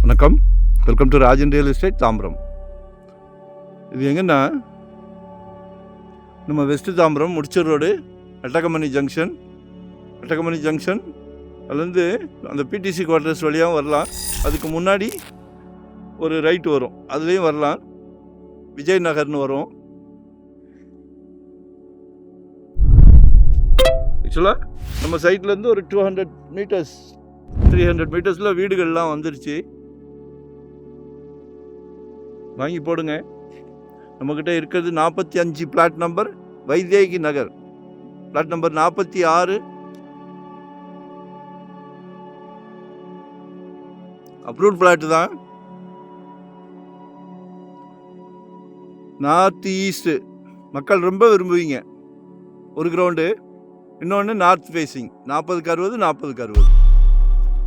வணக்கம், welcome to Rajan real estate Tambaram. இது எங்கன்னா நம்ம west Tambaram Mudichur road Attagamani junction அதுலேருந்து அந்த பிடிசி குவார்ட்டர்ஸ் வழியாகவும் வரலாம். அதுக்கு முன்னாடி ஒரு ரைட் வரும், அதுலேயும் வரலாம். விஜய் நகர்னு வரும். ஆக்சுவலாக நம்ம சைட்லேருந்து ஒரு 200 மீட்டர்ஸ் 300 மீட்டர்ஸில் வீடுகள்லாம் வந்துருச்சு. வாங்கி போடுங்க. நம்மக்கிட்ட இருக்கிறது 45 பிளாட் நம்பர் வைதேகி நகர், பிளாட் நம்பர் 46. அப்ரூவ்ட் பிளாட்டு தான். நார்த் ஈஸ்ட் மக்கள் ரொம்ப விரும்புவீங்க. ஒரு கிரவுண்டு, இன்னொன்று நார்த் ஃபேஸிங். 40க்கு 60, 40க்கு 60,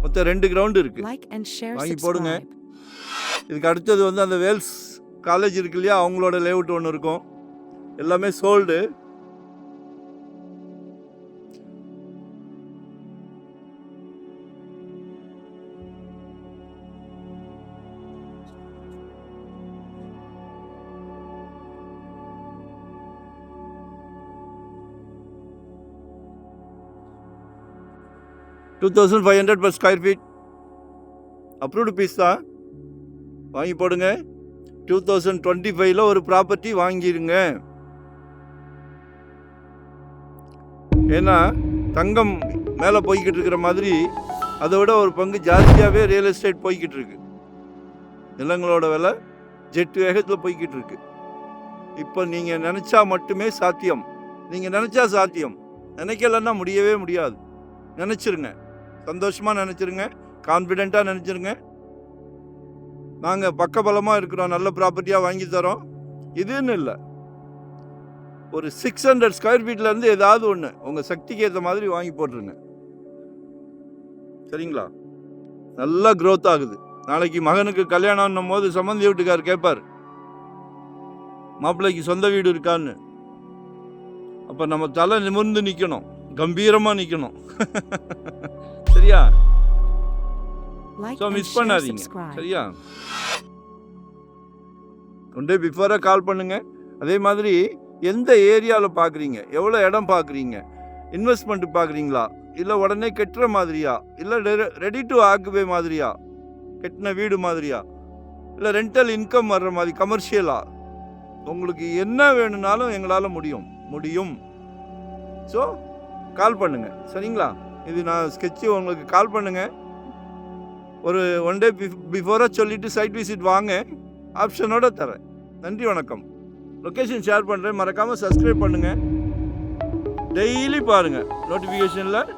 மொத்தம் 2 கிரவுண்டு இருக்குது. வாங்கி போடுங்க. இதுக்கு அடுத்தது வந்து அந்த வேல்ஸ் காலேஜ் இருக்கு இல்லையா, அவங்களோட லேஅவுட் ஒன்று இருக்கும். எல்லாமே sold. $2,500 per square feet. Approved piece தான். வாங்கி போடுங்க. 2025 ஒரு ப்ராப்பர்ட்டி வாங்கிடுங்க. ஏன்னா தங்கம் மேலே போய்கிட்டு இருக்கிற மாதிரி அதை விட ஒரு பங்கு ஜாஸ்தியாகவே ரியல் எஸ்டேட் போய்கிட்டு இருக்கு. நிலங்களோட விலை ஜெட் வேகத்தில் போய்கிட்டு இருக்கு. இப்போ நீங்கள் நினச்சா மட்டுமே சாத்தியம். நீங்கள் நினச்சா சாத்தியம், நினைக்கலன்னா முடியவே முடியாது. நினச்சிருங்க, சந்தோஷமாக நினச்சிருங்க, கான்ஃபிடெண்ட்டாக நினச்சிருங்க. நாங்கள் பக்கபலமாக இருக்கிறோம், நல்ல ப்ராப்பர்ட்டியாக வாங்கி தரோம். இதுன்னு இல்லை, ஒரு 600 ஸ்கொயர் ஃபீட்லேருந்து ஏதாவது ஒன்று உங்கள் சக்திக்கு ஏற்ற மாதிரி வாங்கி போட்டுருங்க. சரிங்களா? நல்லா க்ரோத் ஆகுது. நாளைக்கு மகனுக்கு கல்யாணம்னும் போது சம்பந்தி வீட்டுக்கார் கேட்பார், மாப்பிள்ளைக்கு சொந்த வீடு இருக்கான்னு. அப்போ நம்ம தலை நிமிர்ந்து நிற்கணும், கம்பீரமாக நிற்கணும். சரியா? ஸோ மிஸ் பண்ணாதீங்க. சரியா? ஒன் டே பிஃபோராக கால் பண்ணுங்க. அதே மாதிரி எந்த ஏரியாவில் பார்க்குறீங்க, எவ்வளோ இடம் பார்க்குறீங்க, இன்வெஸ்ட்மெண்ட் பார்க்குறீங்களா, இல்லை உடனே கெட்டுற மாதிரியா, இல்லை ரெடி டு ஆக்குபை மாதிரியா, கெட்டின வீடு மாதிரியா, இல்லை ரெண்டல் இன்கம் வர்ற மாதிரி கமர்ஷியலா, உங்களுக்கு என்ன வேணும்னாலும் எங்களால் முடியும். ஸோ கால் பண்ணுங்கள். சரிங்களா? இது நான் ஸ்கெட்சு உங்களுக்கு கால் பண்ணுங்கள். ஒரு ஒன் டே பிஃபோராக சொல்லிவிட்டு சைட் விசிட் வாங்க, ஆப்ஷனோட தரேன். நன்றி, வணக்கம். லொக்கேஷன் ஷேர் பண்ணுறேன், மறக்காமல் சப்ஸ்கிரைப் பண்ணுங்கள். டெய்லி பாருங்கள், நோட்டிஃபிகேஷனில்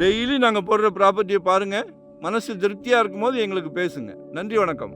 டெய்லி நாங்கள் போடுற ப்ராப்பர்ட்டியை பாருங்கள். மனசு திருப்தியாக இருக்கும்போது எங்களுக்கு பேசுங்க. நன்றி, வணக்கம்.